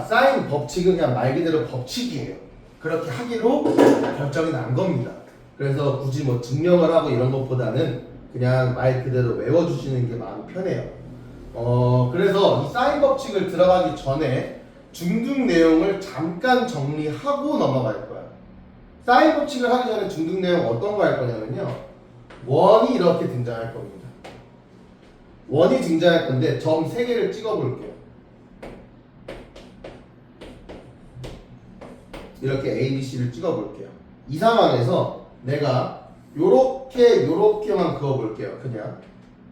자, 사인 법칙은 그냥 말 그대로 법칙이에요. 그렇게 하기로 결정이 난 겁니다. 그래서 굳이 뭐 증명을 하고 이런 것보다는 그냥 말 그대로 외워주시는 게 마음이 편해요. 그래서 이 사인 법칙을 들어가기 전에 중등 내용을 잠깐 정리하고 넘어갈 거야. 사인 법칙을 하기 전에 중등 내용 어떤 거 할 거냐면요. 원이 이렇게 등장할 겁니다. 원이 등장할 건데 점 3개를 찍어 볼게요. 이렇게 A, B, C를 찍어 볼게요. 이 상황에서 내가 요렇게만 그어 볼게요. 그냥.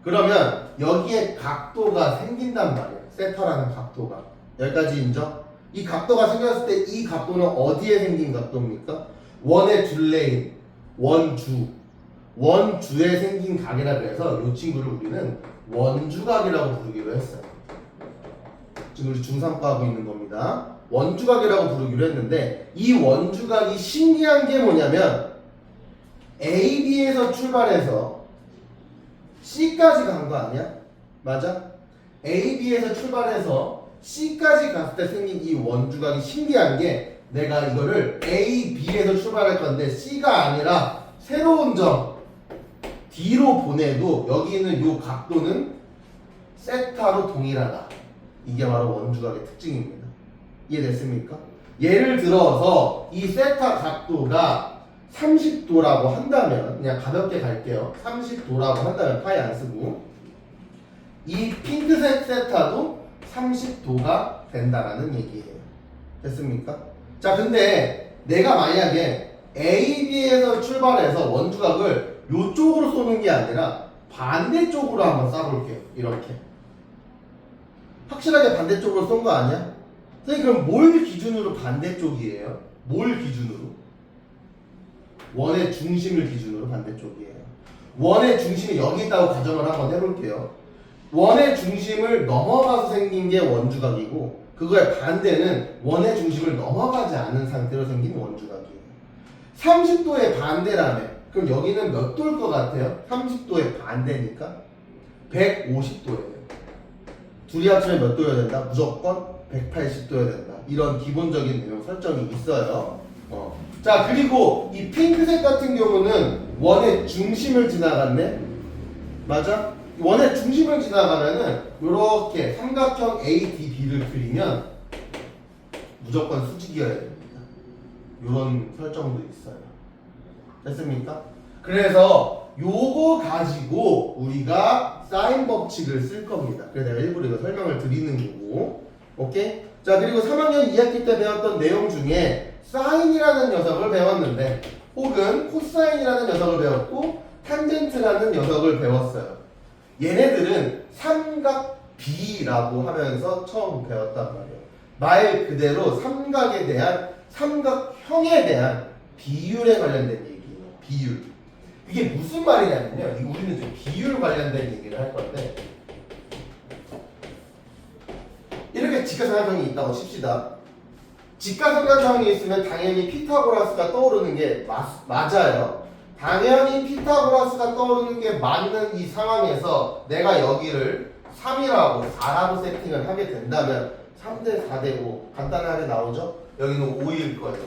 그러면 여기에 각도가 생긴단 말이에요. 세타라는 각도가. 여기까지 인정? 이 각도가 생겼을 때 이 각도는 어디에 생긴 각도입니까? 원의 둘레인 원주에 생긴 각이라 그래서 이 친구를 우리는 원주각이라고 부르기로 했어요. 지금 우리 중3과 하고 있는 겁니다. 원주각이라고 부르기로 했는데 이 원주각이 신기한 게 뭐냐면 AB에서 출발해서 C까지 간 거 아니야? 맞아? AB에서 출발해서 C까지 갔을 때 생긴 이 원주각이 신기한 게 내가 이거를 A, B에서 출발할 건데 C가 아니라 새로운 점 D로 보내도 여기 있는 이 각도는 세타로 동일하다. 이게 바로 원주각의 특징입니다. 이해됐습니까? 예를 들어서 이 세타 각도가 30도라고 한다면 그냥 가볍게 갈게요. 30도라고 한다면 파이 안 쓰고 이 핑크색 세타도 30도가 된다라는 얘기예요. 됐습니까? 자, 근데 내가 만약에 AB에서 출발해서 원주각을 이쪽으로 쏘는 게 아니라 반대쪽으로 한번 쏴볼게요. 이렇게. 확실하게 반대쪽으로 쏜 거 아니야? 선생님, 그럼 뭘 기준으로 반대쪽이에요? 뭘 기준으로? 원의 중심을 기준으로 반대쪽이에요. 원의 중심이 여기 있다고 가정을 한번 해볼게요. 원의 중심을 넘어가서 생긴 게 원주각이고 그거의 반대는 원의 중심을 넘어가지 않은 상태로 생긴 원주각이에요. 30도의 반대라며. 그럼 여기는 몇 도일 것 같아요? 30도의 반대니까 150도예요. 둘이 합치면 몇 도여야 된다? 무조건 180도여야 된다. 이런 기본적인 내용 설정이 있어요. 자, 그리고 이 핑크색 같은 경우는 원의 중심을 지나갔네? 맞아? 원의 중심을 지나가면은 이렇게 삼각형 ADB를 그리면 무조건 수직이어야 됩니다. 이런 설정도 있어요. 됐습니까? 그래서 요거 가지고 우리가 사인 법칙을 쓸 겁니다. 그래서 내가 일부러 이거 설명을 드리는 거고. 오케이? 자, 그리고 3학년 2학기 때 배웠던 내용 중에 사인이라는 녀석을 배웠는데 혹은 코사인이라는 녀석을 배웠고 탄젠트라는 녀석을 배웠어요. 얘네들은 삼각비라고 하면서 처음 배웠단 말이에요. 말 그대로 삼각에 대한 삼각형에 대한 비율에 관련된 얘기예요. 비율. 이게 무슨 말이냐면요. 이거 우리는 좀 비율 관련된 얘기를 할 건데 이렇게 직각삼각형이 있다고 칩시다. 직각삼각형이 있으면 당연히 피타고라스가 떠오르는 게 맞아요. 당연히 피타고라스가 떠오르는 게 맞는 이 상황에서 내가 여기를 3이라고 4라고 세팅을 하게 된다면 3대 4대 5 간단하게 나오죠? 여기는 5일 거예요.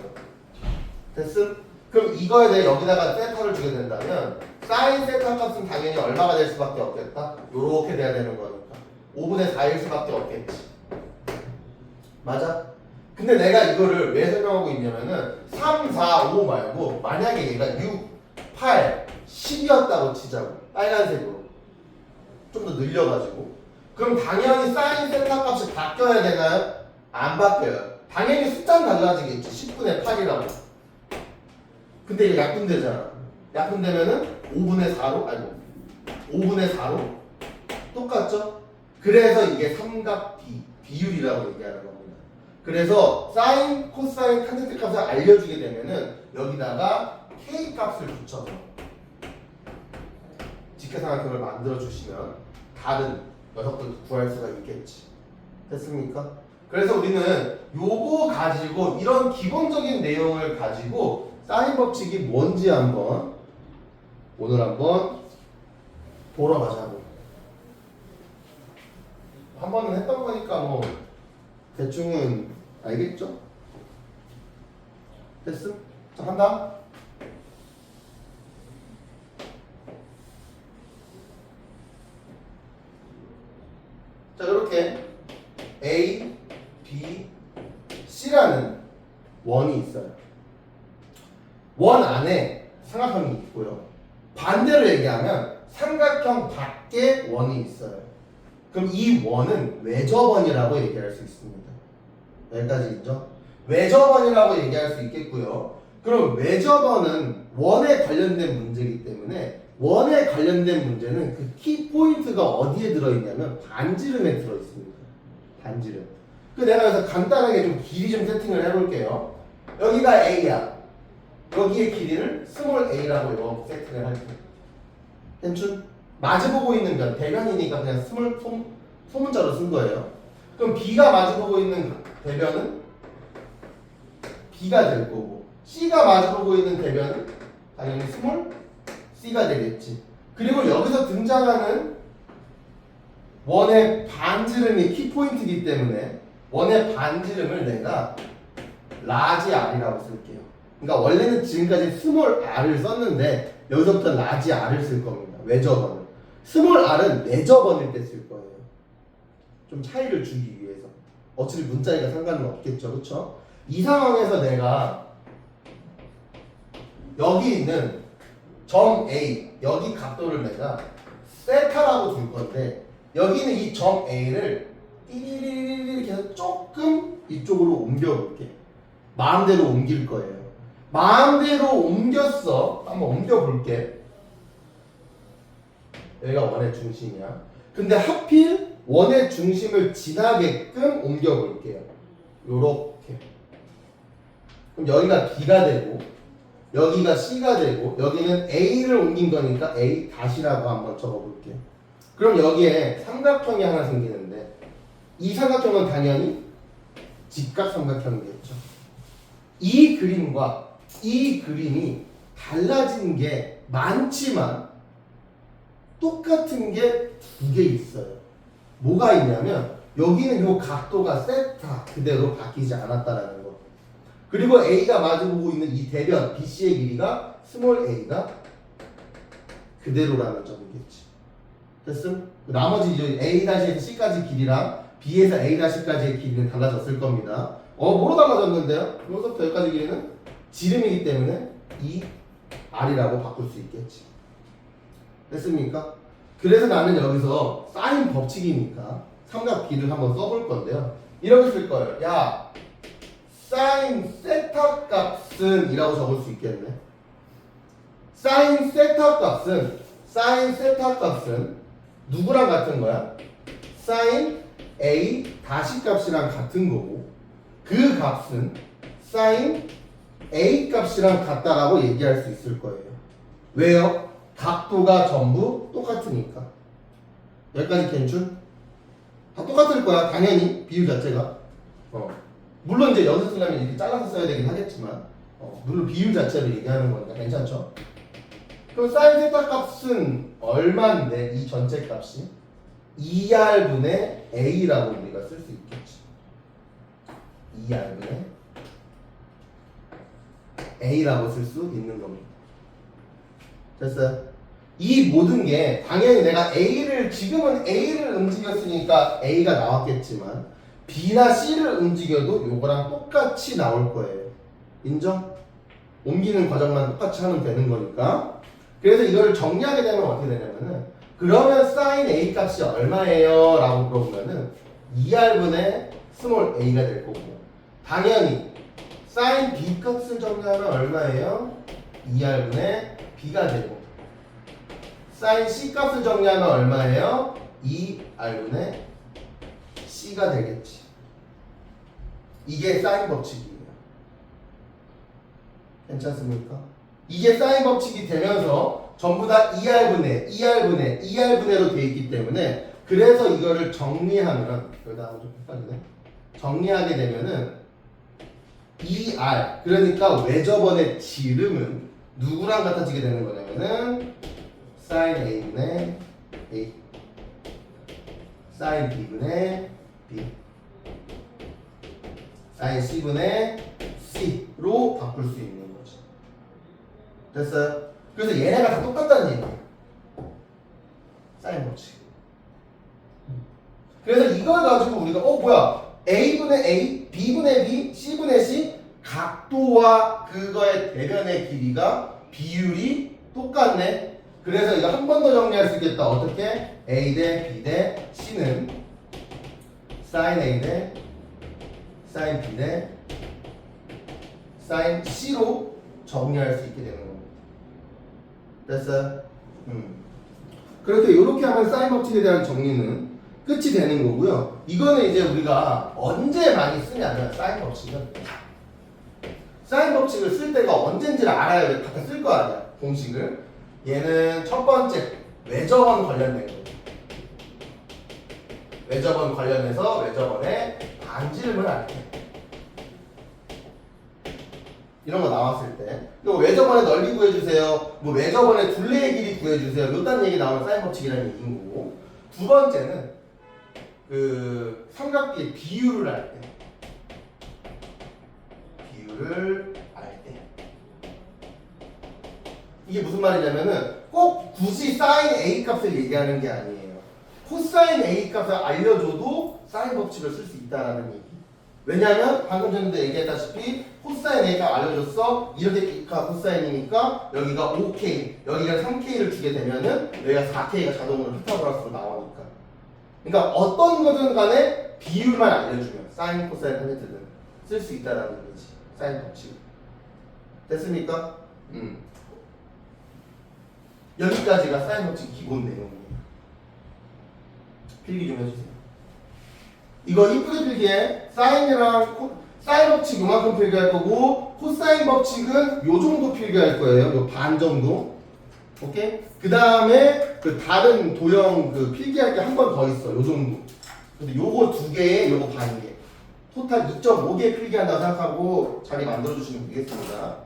됐음? 그럼 이거에 대해 여기다가 세타를 주게 된다면 사인 세타 값은 당연히 얼마가 될 수밖에 없겠다? 요렇게 돼야 되는 거니까 5분의 4일 수밖에 없겠지. 맞아? 근데 내가 이거를 왜 설명하고 있냐면은 3, 4, 5 말고 만약에 얘가 6, 8, 10이었다고 치자고. 빨간색으로 좀 더 늘려가지고 그럼 당연히 사인 세타 값이 바뀌어야 되나요? 안 바뀌어요. 당연히 숫자는 달라지겠지. 10분의 8이라고. 근데 이게 약분되잖아. 약분되면은 5분의 4로 아이고 5분의 4로 똑같죠? 그래서 이게 삼각비 비율이라고 얘기하는 겁니다. 그래서 사인, 코사인, 탄젠트 값을 알려주게 되면은 여기다가 K 값을 붙여서 직계삼각형을 만들어 주시면 다른 녀석들도 구할 수가 있겠지. 됐습니까? 그래서 우리는 요거 가지고 이런 기본적인 내용을 가지고 사인 법칙이 뭔지 오늘 한번 보러 가자고. 한 번은 했던 거니까 뭐 대충은 알겠죠? 됐음? 자, 한다. 자, 이렇게 A, B, C라는 원이 있어요. 원 안에 삼각형이 있고요. 반대로 얘기하면 삼각형 밖에 원이 있어요. 그럼 이 원은 외접원이라고 얘기할 수 있습니다. 여기까지 있죠? 외접원이라고 얘기할 수 있겠고요. 그럼 외접원은 원에 관련된 문제이기 때문에 원에 관련된 문제는 그 키포인트가 어디에 들어있냐면 반지름에 들어있습니다. 반지름. 그 내가 여기서 간단하게 좀 길이 좀 세팅을 해볼게요. 여기가 A야. 여기의 길이를 스몰 a라고 이거 세팅을 할게요. 괜춘? 마주보고 있는 변, 대변이니까 그냥 스몰 소문자로 쓴 거예요. 그럼 B가 마주보고 있는 대변은 B가 될 거고, C가 마주보고 있는 대변은 당연히 스몰 C가 되겠지. 그리고 여기서 등장하는 원의 반지름이 키포인트이기 때문에 원의 반지름을 내가 라지 R이라고 쓸게요. 그러니까 원래는 지금까지 스몰 R을 썼는데 여기서부터 라지 R을 쓸 겁니다. 외접원을. 스몰 R은 내접원일 때 쓸 거예요. 좀 차이를 주기 위해서. 어차피 문자니까 상관은 없겠죠. 그렇죠? 이 상황에서 내가 여기 있는 점 A, 여기 각도를 내가 세타라고 둘 건데 여기는 이 점 A를 띠리리리리 이렇게 해서 조금 이쪽으로 옮겨볼게. 마음대로 옮길 거예요. 마음대로 옮겼어. 한번 옮겨볼게. 여기가 원의 중심이야. 근데 하필 원의 중심을 지나게끔 옮겨볼게요. 요렇게. 그럼 여기가 B가 되고 여기가 C가 되고 여기는 A를 옮긴 거니까 A 다시라고 한번 적어볼게요. 그럼 여기에 삼각형이 하나 생기는데 이 삼각형은 당연히 직각삼각형이겠죠. 이 그림과 이 그림이 달라진 게 많지만 똑같은 게 두 개 있어요. 뭐가 있냐면 여기는 요 각도가 세타 그대로 바뀌지 않았다라는 거. 그리고 A가 마주보고 있는 이 대변 BC의 길이가 스몰 a가 그대로라는 점이겠지. 됐음? 나머지 이제 A-에서 C까지 길이랑 B에서 A-까지의 길이는 달라졌을 겁니다. 뭐로 달라졌는데요? 여기서부터 여기까지 길이는 지름이기 때문에 이 R이라고 바꿀 수 있겠지. 됐습니까? 그래서 나는 여기서 사인 법칙이니까 삼각 B를 한번 써볼 건데요. 이렇게 쓸 거예요. 야, 사인 세타 값은 이라고 적을 수 있겠네. 사인 세타 값은 누구랑 같은 거야? 사인 A 다시 값이랑 같은 거고 그 값은 사인 A 값이랑 같다라고 얘기할 수 있을 거예요. 왜요? 각도가 전부 똑같으니까. 여기까지 괜춘? 다 똑같을 거야. 당연히 비율 자체가. 물론 이제 여기서 쓰려면 이렇게 잘라서 써야 되긴 하겠지만 물론 비율 자체를 얘기하는 거니까 괜찮죠? 그럼 사인 세타 값은 얼마인데 이 전체 값이? 2R분의 A라고 우리가 쓸 수 있겠지. 2R분의 A라고 쓸 수 있는 겁니다. 됐어요? 이 모든 게 당연히 내가 지금은 A를 움직였으니까 A가 나왔겠지만 B나 C를 움직여도 요거랑 똑같이 나올 거예요. 인정? 옮기는 과정만 똑같이 하면 되는 거니까. 그래서 이거를 정리하게 되면 어떻게 되냐면은 그러면 사인 A 값이 얼마예요? 라고 물어보면은 2R분의 스몰 a가 될 거고 당연히 사인 B 값을 정리하면 얼마예요? 2R분의 B가 되고 사인 C 값을 정리하면 얼마예요? 2R분의 C가 되겠지. 이게 사인 법칙이에요. 괜찮습니까? 이게 사인 법칙이 되면서 전부 다 2R분의로 되어 있기 때문에 그래서 이거를 정리하면 여기다 좀 헷갈리네. 정리하게 되면은 2R 그러니까 외접원의 지름은 누구랑 같아지게 되는 거냐면은 사인 A분의 A 사인 B분의 B 사인 C분의 C로 바꿀 수 있는 거죠. 됐어요? 그래서 얘네가 다 똑같다는 얘기예요. 사인 법칙. 그래서 이걸 가지고 우리가 뭐야 A분의 A, B분의 B, C분의 C 각도와 그거의 대변의 길이가 비율이 똑같네. 그래서 이거 한 번 더 정리할 수 있겠다. 어떻게? A 대 B 대 C는 sin A 대 sin B 대 sin C로 정리할 수 있게 되는 겁니다. 됐어요? 그렇게 이렇게 하면 사인 법칙에 대한 정리는 끝이 되는 거고요. 이거는 이제 우리가 언제 많이 쓰냐면 사인 법칙은 사인 법칙을 쓸 때가 언젠지를 알아야 돼. 갖다 쓸 거 아니야. 공식을. 얘는 첫 번째 외접원 관련된 거예요. 외접원 관련해서 외접원의 반지름을 알 때. 이런 거 나왔을 때. 그리고 외접원의 넓이 구해주세요. 뭐 외접원의 둘레의 길이 구해주세요. 요딴 얘기 나오면 사인 법칙이라는 얘기인 거고. 두 번째는 그 삼각비의 비율을 알 때. 비율을 알 때. 이게 무슨 말이냐면은 꼭 굳이 사인 A 값을 얘기하는 게 아니에요. 코사인 A 값을 알려줘도 사인 법칙을 쓸 수 있다라는 얘기. 왜냐면 방금 전에도 얘기했다시피 코사인 A가 알려줬어. 이렇게가 코사인이니까 여기가 5K, 여기가 3K를 주게 되면은 여기가 4K가 자동으로 피타고라스로 나오니까. 그러니까 어떤 거든 간에 비율만 알려주면 사인, 코사인, 탄젠트는 쓸 수 있다라는 얘기지. 사인 법칙. 됐습니까? 여기까지가 사인 법칙 기본 내용입니다. 필기 좀 해주세요. 이거 이쁘게 필기해. 사인 법칙 요만큼 필기할 거고 코사인 법칙은 요 정도 필기할 거예요. 요 반 정도. 오케이? 그 다음에 그 다른 도형 그 필기할 게 한 번 더 있어. 요 정도. 근데 요거 두 개에 요거 반 개. 토탈 2.5개 필기한다고 생각하고 자리 만들어 주시면 되겠습니다.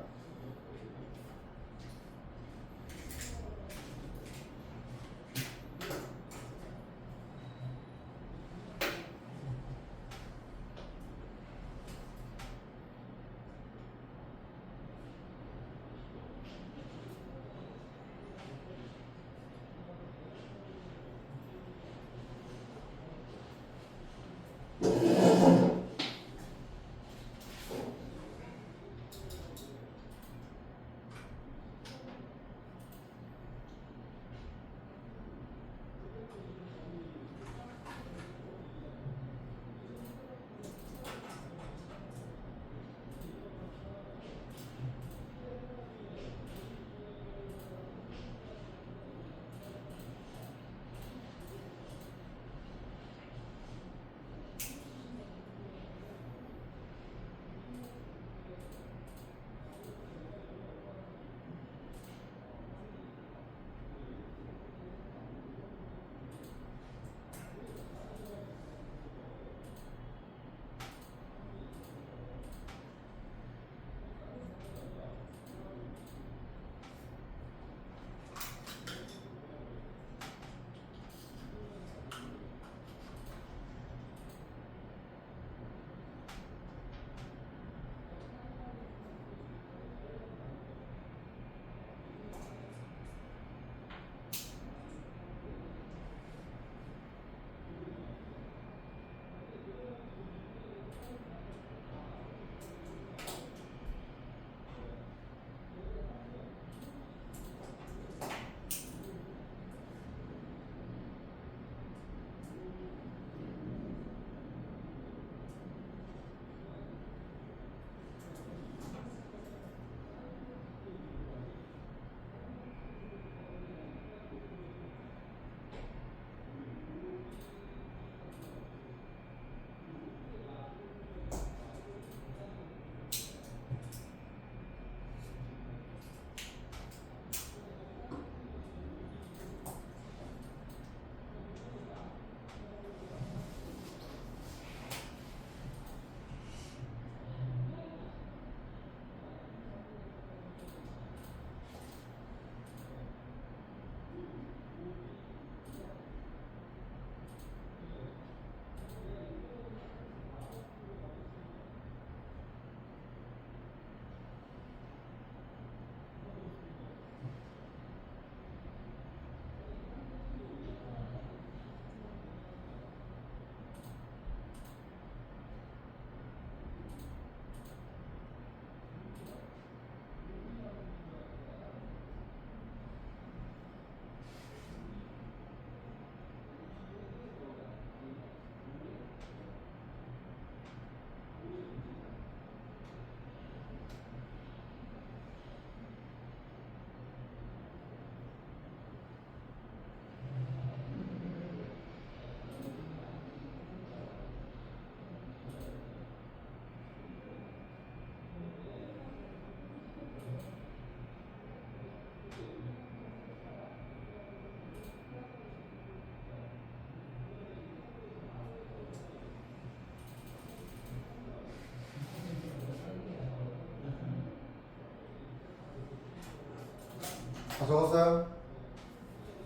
다 적었어요?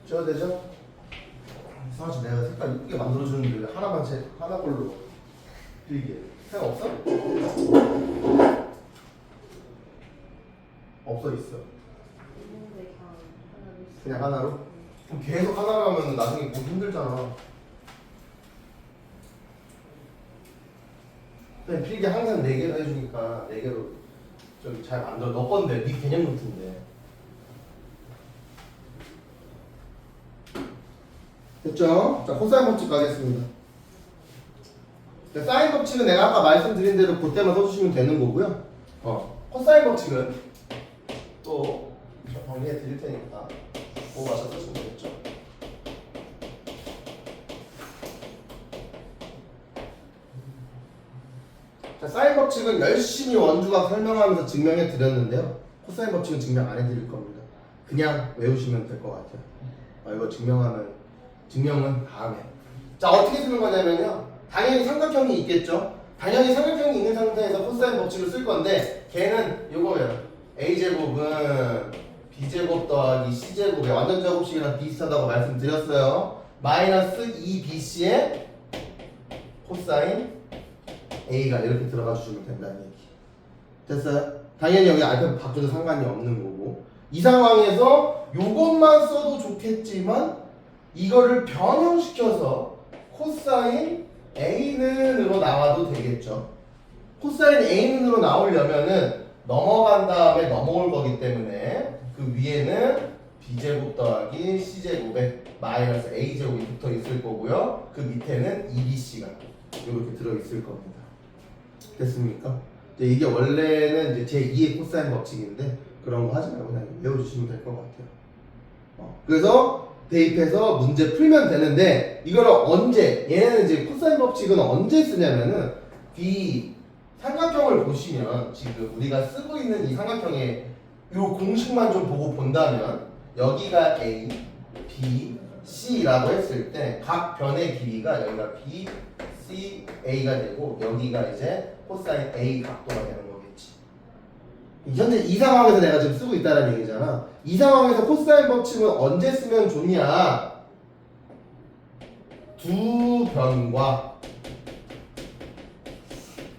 지워도 되죠? 사실 내가 색깔 이쁘게 만들어주는데 왜 하나만 하나 걸로 필기해. 생각 없어? 없어 있어. 있는데 그냥 하나로? 그럼 계속 하나로 하면 나중에 보기 힘들잖아. 그냥 필기 항상 4개로 해주니까 4개로 좀 잘 만들어. 너 건데 네 개념 노트인데. 됐죠? 자, 코사인 법칙 가겠습니다. 자, 사인 법칙은 내가 아까 말씀드린 대로 그때만 써주시면 되는 거고요. 코사인 법칙은 또 정리해 드릴 테니까 보고 가서 쓰시면 되겠죠. 자, 사인 법칙은 열심히 원주가 설명하면서 증명해 드렸는데요. 코사인 법칙은 증명 안 해드릴 겁니다. 그냥 외우시면 될 것 같아요. 이거 증명은 다음에. 자, 어떻게 쓰는 거냐면요. 당연히 삼각형이 있겠죠. 당연히 삼각형이 있는 상태에서 코사인 법칙을 쓸 건데 걔는 요거예요. a제곱은 b제곱 더하기 c제곱의 완전 제곱식이랑 비슷하다고 말씀드렸어요. 마이너스 2bc의 코사인 a가 이렇게 들어가 주시면 된다는 얘기. 됐어요? 당연히 여기 알파 바뀌어도 상관이 없는 거고, 이 상황에서 요것만 써도 좋겠지만 이거를 변형시켜서 코사인 a는으로 나와도 되겠죠. 코사인 a는으로 나오려면은 넘어간 다음에 넘어올 거기 때문에 그 위에는 b제곱 더하기 c제곱에 마이너스 a제곱이 붙어 있을 거고요. 그 밑에는 2bc가 이렇게 들어 있을 겁니다. 됐습니까? 이게 원래는 이제 제2의 코사인 법칙인데 그런 거 하지 말고 그냥 외워주시면 될 것 같아요. 그래서 대입해서 문제 풀면 되는데 이거를 언제, 얘는 이제 코사인 법칙은 언제 쓰냐면은 이 삼각형을 보시면 지금 우리가 쓰고 있는 이 삼각형의 이 공식만 좀 보고 본다면 여기가 A, B, C라고 했을 때 각 변의 길이가 여기가 B, C, A가 되고 여기가 이제 코사인 A 각도가 되는 거겠지. 현재 이 상황에서 내가 지금 쓰고 있다는 얘기잖아. 이 상황에서 코사인 법칙은 언제 쓰면 좋냐? 두 변과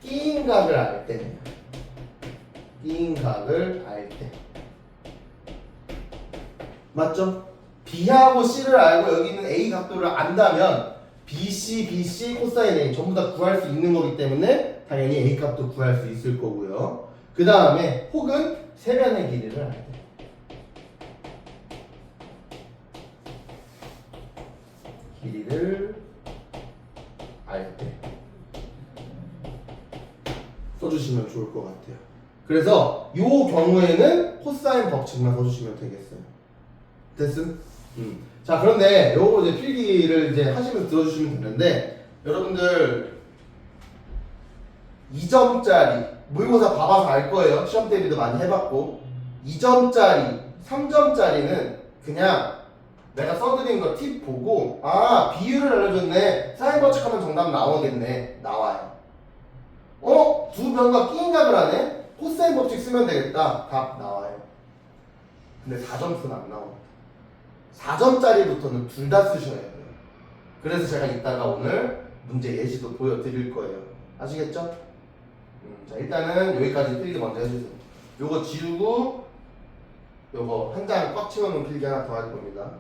끼인 각을 알 때. 끼인 각을 알 때. 맞죠? B하고 C를 알고 여기 있는 A 각도를 안다면 BC, BC, 코사인 A 전부 다 구할 수 있는 거기 때문에 당연히 A 값도 구할 수 있을 거고요. 그 다음에 혹은 세변의 길이를 알 때. 길이를 알 때. 써주시면 좋을 것 같아요. 그래서 이 경우에는 코사인 법칙만 써주시면 되겠어요. 됐음? 자, 그런데 요거 이제 필기를 이제 하시면서 들어주시면 되는데 여러분들 2점짜리 모의고사 봐봐서 알 거예요. 시험 대비도 많이 해봤고 2점짜리, 3점짜리는 그냥 내가 써드린 거 팁 보고 아 비율을 알려줬네. 사인 법칙하면 정답 나오겠네. 나와요. 두 변과 끼인 값을 하네? 코사인 법칙 쓰면 되겠다. 답 나와요. 근데 4점수는 안 나옵니다. 4점짜리부터는 둘 다 쓰셔야 돼요. 그래서 제가 이따가 오늘 문제 예시도 보여드릴 거예요. 아시겠죠? 자, 일단은 여기까지 필기 먼저 해주세요. 요거 지우고 요거 한 장 꽉 채워놓은 필기 하나 더 할 겁니다.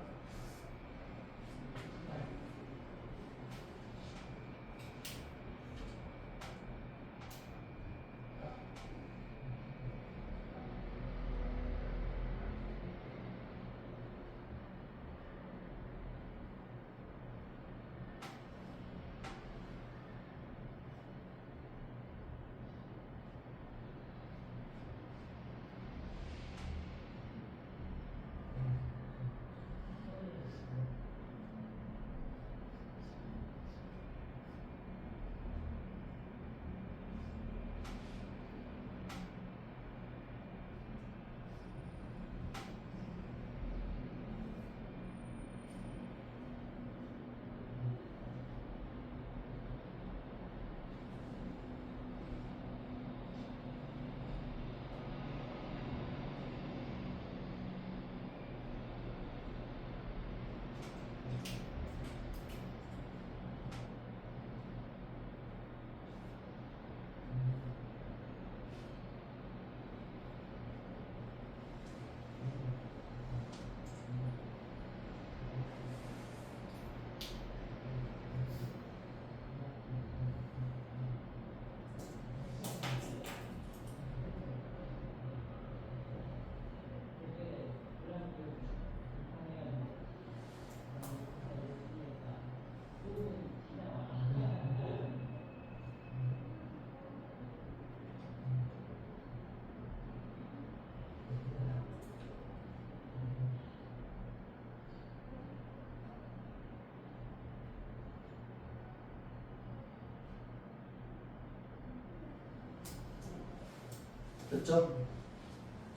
됐죠?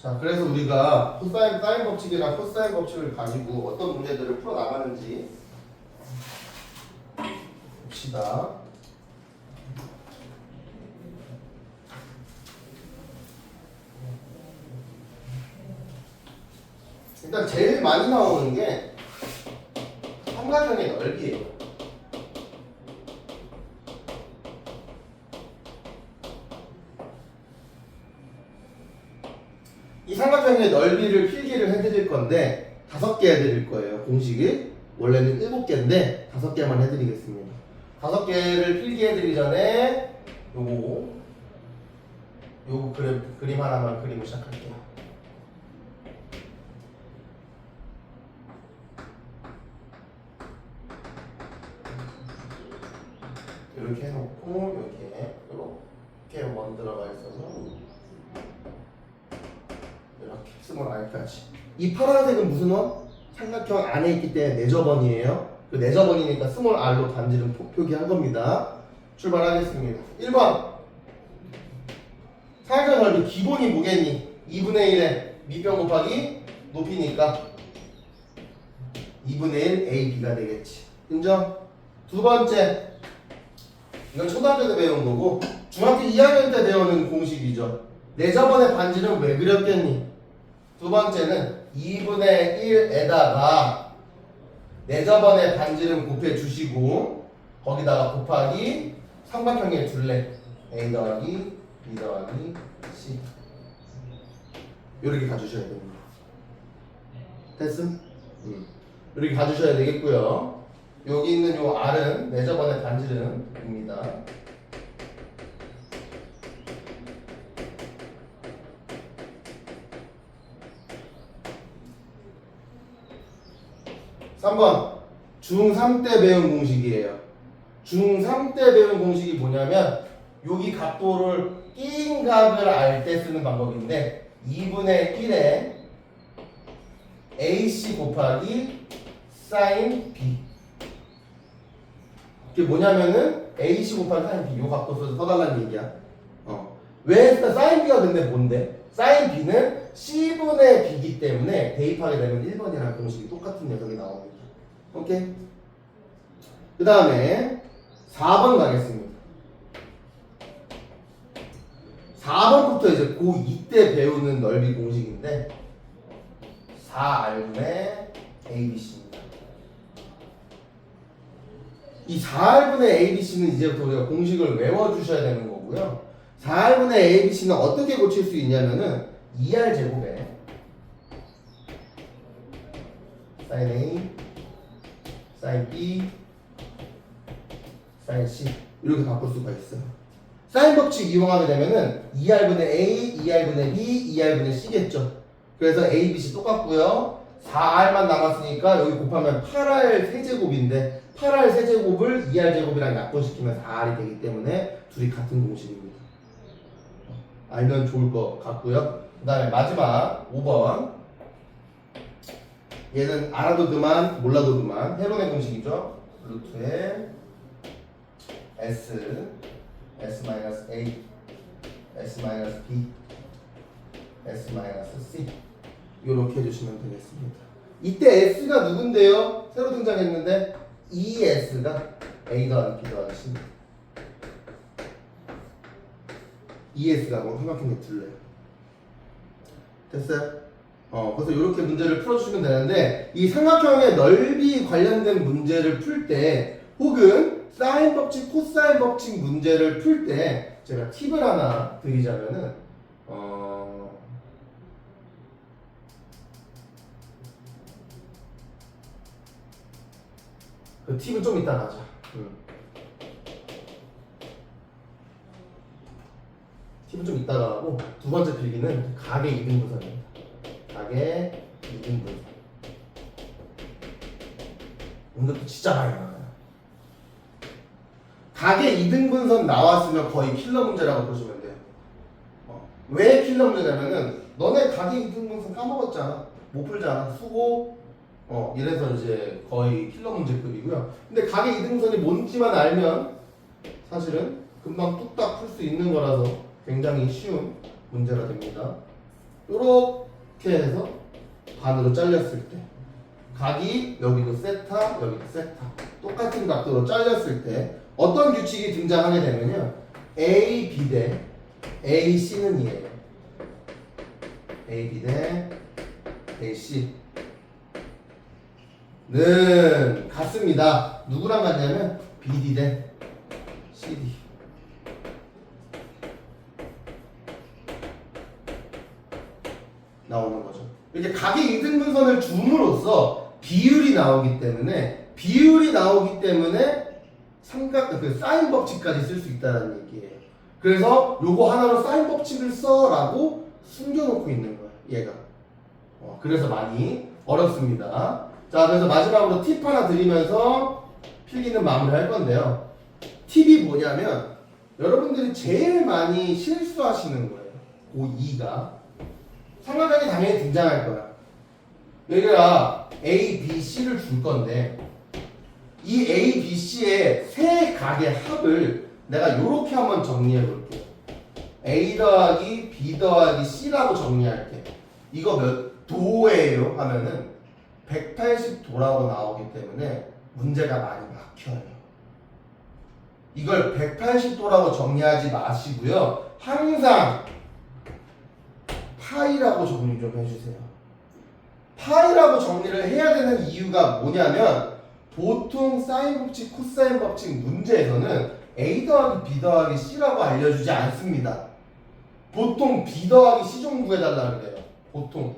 자, 그래서 우리가 사인 법칙이랑 코사인 법칙을 가지고 어떤 문제들을 풀어 나가는지 봅시다. 일단 제일 많이 나오는 게 삼각형의 넓이에요. 이 삼각형의 넓이를 필기를 해드릴 건데 5개 해드릴 거예요. 공식이 원래는 7개인데 5개만 해드리겠습니다. 5개를 필기해드리기 전에 요거 그림 하나만 그리고 시작할게요. 이렇게 해놓고 이렇게 원 들어가 있어서 이렇게 스몰 r까지. 이 파란색은 무슨 원? 삼각형 안에 있기 때문에 내저번이에요. 그 내저번이니까 스몰 r로 반지름 표기한 겁니다. 출발하겠습니다. 1번 삼각형 넓이 기본이 뭐겠니? 2분의 1에 밑변 곱하기 높이니까 2분의 1 AB가 되겠지. 인정? 두 번째, 이건 초등학교 때 배운 거고 중학교 2학년 때 배우는 공식이죠. 내저번의 반지름 왜 그렸겠니? 두 번째는 2분의 1에다가 내저번의 반지름 곱해 주시고 거기다가 곱하기 삼각형의 둘레 A 더하기 B 더하기 C 이렇게 가주셔야 됩니다. 됐음? 이렇게 가주셔야 되겠고요. 여기 있는 요 R은 내저번의 반지름입니다. (3번) 중3 때 배운 공식이에요. 중3 때 배운 공식이 뭐냐면 여기 각도를 낀 각을 알 때 쓰는 방법인데 2분의 1에 AC 곱하기 sin B 이게 뭐냐면은 AC 곱하기 sin B 요 각도 써달라는 얘기야. 왜 sin B가 근데 뭔데? sin B는 C분의 B이기 때문에 대입하게 되면 1번이랑 공식이 똑같은 녀석이 나옵니다. 오케이? 그 다음에 4번 가겠습니다. 4번부터 이제 고2 때 배우는 넓이 공식인데 4R분의 ABC입니다. 이 4R분의 ABC는 이제부터 우리가 공식을 외워주셔야 되는 거고요. 4R분의 ABC는 어떻게 고칠 수 있냐면은 2R제곱에 sin A, sin B, sin C 이렇게 바꿀 수가 있어요. 사인 법칙 이용하게 되면은 2R분의 A, 2R분의 B, 2R분의 C겠죠. 그래서 A, B, C 똑같고요. 4R만 남았으니까 여기 곱하면 8R 세제곱인데 8R 세제곱을 2R제곱이랑 약분시키면 4R이 되기 때문에 둘이 같은 공식입니다. 알면 좋을 것 같고요. 그 다음에 마지막 5번 얘는 알아도 그만 몰라도 그만 헤론의 공식이죠. 루트에 S S-A S-B S-C 이렇게 해주시면 되겠습니다. 이때 S가 누군데요? 새로 등장했는데 ES가 A 더하기 B 더하기 C입니다. ES가 뭐 삼각형의 둘레 됐어요? 그래서 이렇게 문제를 풀어주시면 되는데 이 삼각형의 넓이 관련된 문제를 풀 때 혹은 사인 법칙, 코사인 법칙 문제를 풀 때 제가 팁을 하나 드리자면은 그 팁은 좀 이따 하자. 팁은 좀 이따가 하고 두 번째 필기는 각의 이등분선입니다. 각의 이등분선. 이것도 진짜 많이 나와요. 각의 이등분선 나왔으면 거의 킬러 문제라고 보시면 돼요. 왜 킬러 문제냐면은 너네 각의 이등분선 까먹었잖아. 못 풀잖아. 수고. 이래서 이제 거의 킬러 문제급이고요. 근데 각의 이등분선이 뭔지만 알면 사실은 금방 뚝딱 풀 수 있는 거라서 굉장히 쉬운 문제가 됩니다. 이렇게 해서 반으로 잘렸을 때 각이 여기도 세타 여기도 세타 똑같은 각도로 잘렸을 때 어떤 규칙이 등장하게 되면요 A, B 대 A, C는 이에요. A, B 대 A, C 는 같습니다. 누구랑 같냐면 BD 대 CD 나오는 거죠. 이렇게 각의 이등분선을 줌으로써 비율이 나오기 때문에 삼각 그 사인 법칙까지 쓸 수 있다는 얘기예요. 그래서 요거 하나로 사인 법칙을 써라고 숨겨놓고 있는 거야 얘가. 그래서 많이 어렵습니다. 자, 그래서 마지막으로 팁 하나 드리면서 필기는 마무리할 건데요. 팁이 뭐냐면 여러분들이 제일 많이 실수하시는 거예요. 고2가 삼각형이 당연히 등장할 거야. 여기가 A, B, C를 줄 건데 이 A, B, C의 세 각의 합을 내가 이렇게 한번 정리해 볼게요. A 더하기 B 더하기 C라고 정리할게. 이거 몇 도예요? 하면은 180도라고 나오기 때문에 문제가 많이 막혀요. 이걸 180도라고 정리하지 마시고요. 항상 파이라고 정리 좀 해주세요. 파이라고 정리를 해야 되는 이유가 뭐냐면 보통 사인 법칙, 코사인 법칙 문제에서는 A 더하기 B 더하기 C라고 알려주지 않습니다. 보통 B 더하기 C 좀 구해달라 그래요. 보통.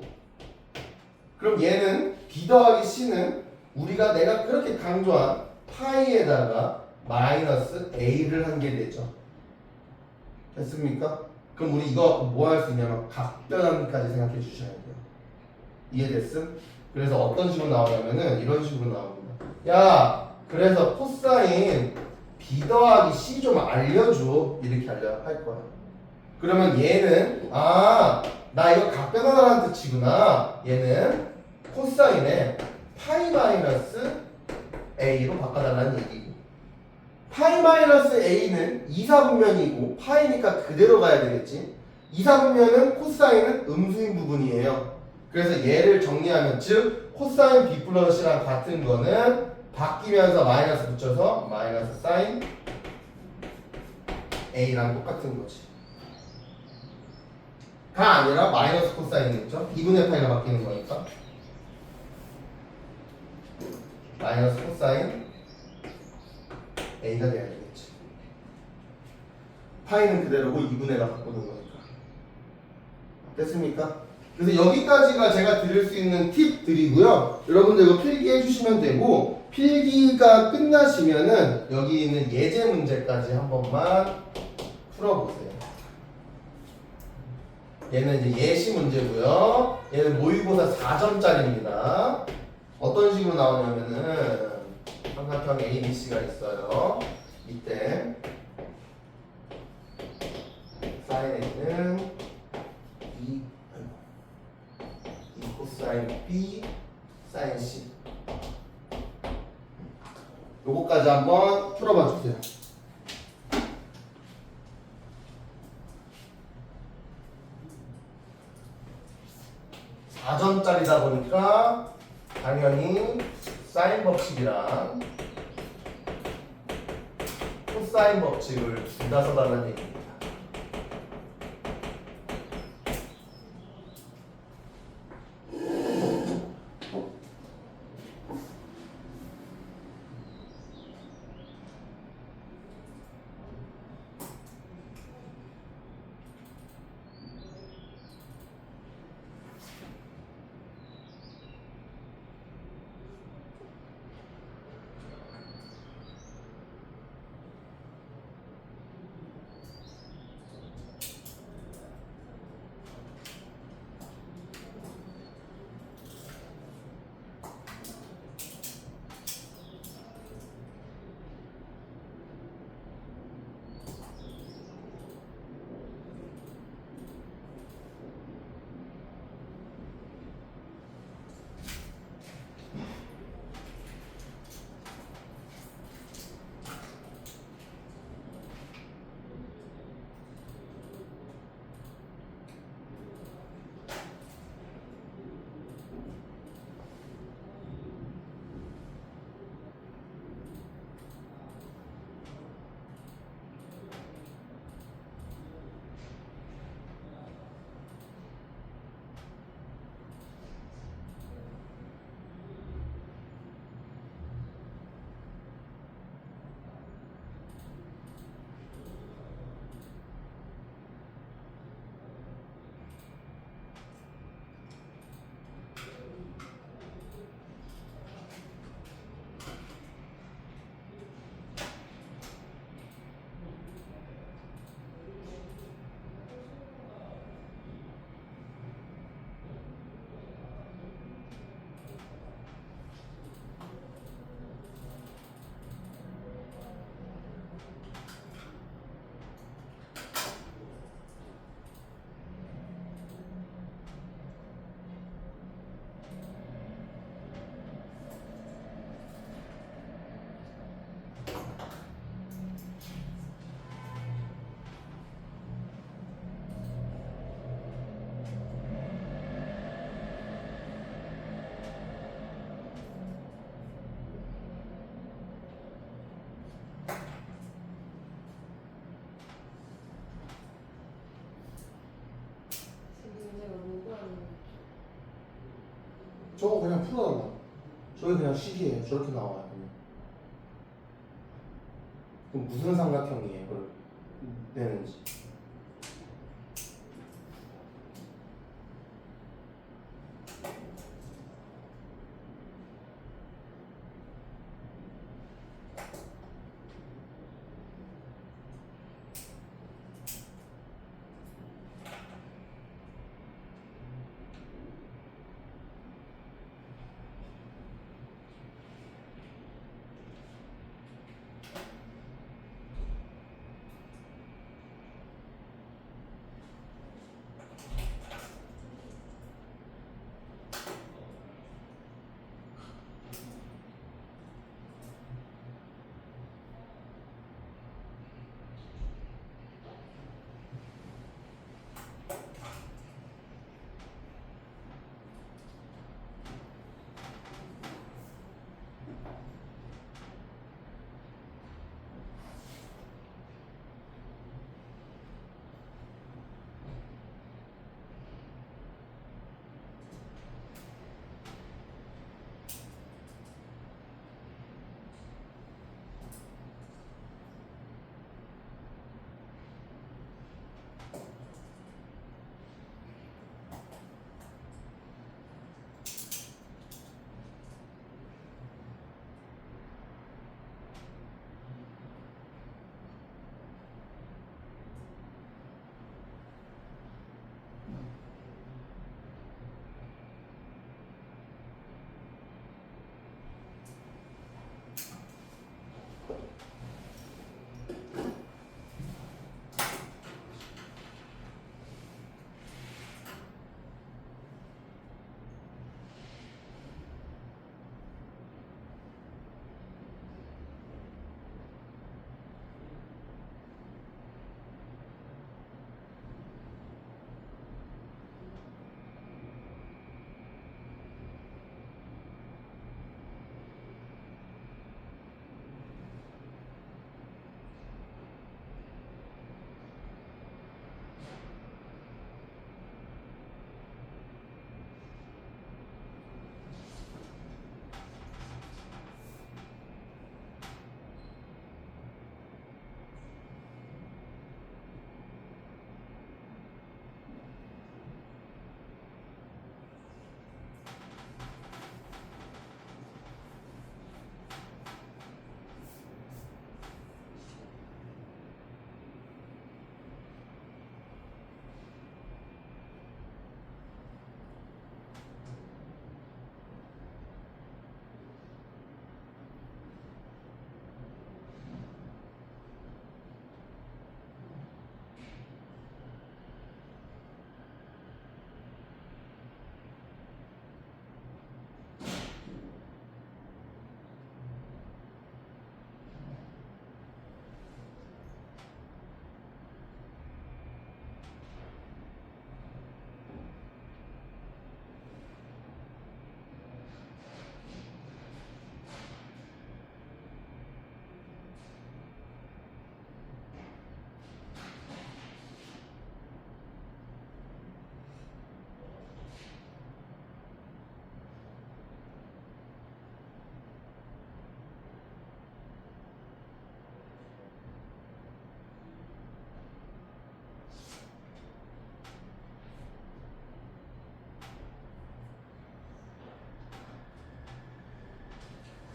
그럼 얘는 B 더하기 C는 내가 그렇게 강조한 파이에다가 마이너스 A를 한 게 되죠. 됐습니까? 그럼 우리 이거 뭐 할 수 있냐면 각변함까지 생각해 주셔야 돼요. 이해됐음? 그래서 어떤 식으로 나오냐면은 이런 식으로 나옵니다. 야, 그래서 코사인 B 더하기 C 좀 알려줘. 이렇게 할 거야. 그러면 얘는 나 이거 각변하라는 뜻이구나. 얘는 코사인에 파이 마이너스 A로 바꿔달라는 얘기고 파이 마이너스 A는 이사분면이고 파이니까 그대로 가야 되겠지. 이사분면은 코사인은 음수인 부분이에요. 그래서 얘를 정리하면 즉 코사인 B 플러스 C랑 같은 거는 바뀌면서 마이너스 붙여서 마이너스 사인 A랑 똑같은 거지. 가 아니라 마이너스 코사인이겠죠. 2분의 파이가 바뀌는 거니까 마이너스 코사인 A가 돼야 되겠지. 파이는 그대로고 2분의가 바꾸는 거니까. 됐습니까? 그래서 여기까지가 제가 드릴 수 있는 팁들이고요. 여러분들 이거 필기해 주시면 되고 필기가 끝나시면은 여기 있는 예제 문제까지 한 번만 풀어보세요. 얘는 이제 예시 문제고요. 얘는 모의고사 4점짜리입니다. 어떤 식으로 나오냐면은 삼각형 ABC가 있어요. 이때 사인 A는 2 코사인 B 사인 C 요거까지 한번 풀어봐 주세요. (4점짜리다) 보니까 당연히 사인 법칙이랑 코사인 법칙을 둘 다 써달라는 얘기입니다. 그냥 풀어달라. 저게 그냥 식이에요. 저렇게 나와요. 그냥. 그럼 무슨 삼각형이에요? 그걸 되는지.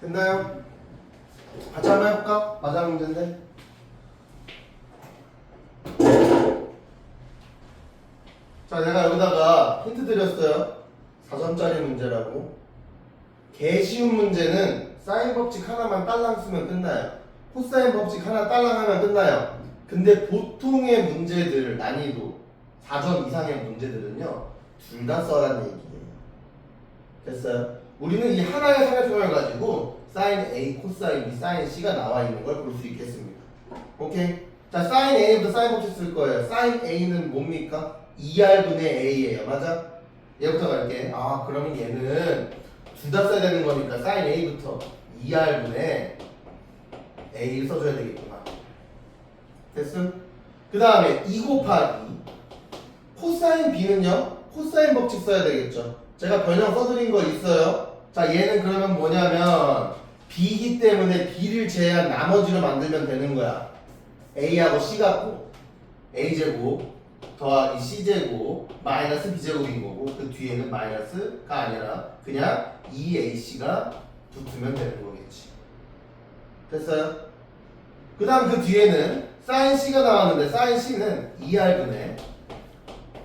됐나요? 같이 한번 해볼까? 마지막 문제인데. 자, 내가 여기다가 힌트 드렸어요. 4점짜리 문제라고. 개 쉬운 문제는 사인 법칙 하나만 딸랑 쓰면 끝나요. 코사인 법칙 하나 딸랑 하면 끝나요. 근데 보통의 문제들 난이도 4점 이상의 문제들은요 둘 다 써라는 얘기예요. 됐어요? 우리는 이 하나의 삼각형을 가지고 사인 A, 코사인 B, 사인 C가 나와 있는 걸 볼 수 있겠습니다. 오케이? 자, 사인 A부터 사인 법칙 쓸 거예요. 사인 A는 뭡니까? 2R분의 A예요. 맞아? 얘부터 갈게. 아, 그러면 얘는 둘 다 써야 되는 거니까 사인 A부터 2R분의 A를 써줘야 되겠구나. 됐음? 그 다음에 2 곱하기 코사인 B는요? 코사인 법칙 써야 되겠죠. 제가 변형 써드린 거 있어요? 자, 얘는 그러면 뭐냐면 B이기 때문에 B를 제외한 나머지로 만들면 되는 거야. A하고 C 갖고 A제곱 더하기 C제곱 마이너스 B제곱인 거고 그 뒤에는 마이너스가 아니라 그냥 2AC가 붙으면 되는 거겠지. 됐어요? 그 다음 그 뒤에는 사인 C가 나왔는데 사인 C는 2R분의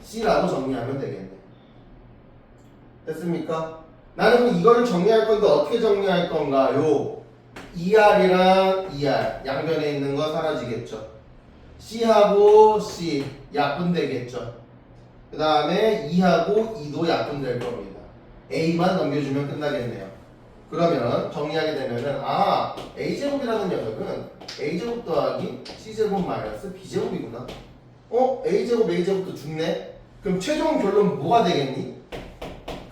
C라고 정리하면 되겠네. 됐습니까? 나는 이거를 정리할 건데 어떻게 정리할 건가요? 2R이랑 2R 양변에 있는 거 사라지겠죠. C하고 C 약분되겠죠. 그 다음에 2하고 2도 약분될 겁니다. A만 넘겨주면 끝나겠네요. 그러면 정리하게 되면은 A제곱이라는 녀석은 A제곱 더하기 C제곱 마이너스 B제곱이구나. A제곱도 죽네? 그럼 최종 결론 뭐가 되겠니?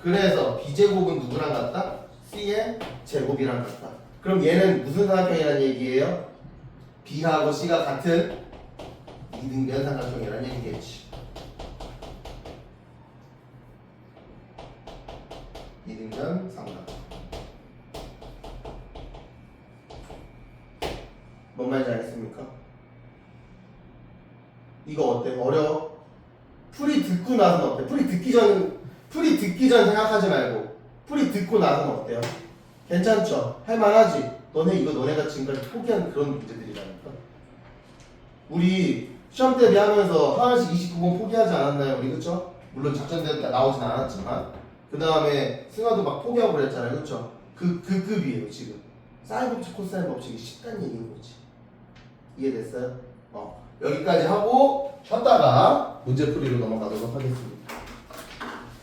그래서 B제곱은 누구랑 같다? C의 제곱이랑 같다. 그럼 얘는 무슨 삼각형이라는 얘기예요? B하고 C가 같은 이등변 삼각형이라는 얘기겠지. 이등변 삼각형. 뭔 말인지 알겠습니까? 이거 어때? 어려워? 풀이 듣고 나서는 어때? 풀이 듣기 전 생각하지 말고 풀이 듣고 나서는 어때요? 괜찮죠? 할만하지? 너네가 지금까지 포기한 그런 문제들이라니까. 우리 시험 대비하면서 하나씩 29번 포기하지 않았나요? 우리 그쵸? 물론 작전대회 때 나오진 않았지만 그 다음에 승아도 막 포기하고 그랬잖아요. 그쵸? 그 급이에요 지금. 사인 법칙, 코사인 법칙이 쉽다는 얘기인 거지. 이해됐어요? 여기까지 하고 쉬었다가 문제풀이로 넘어가도록 하겠습니다.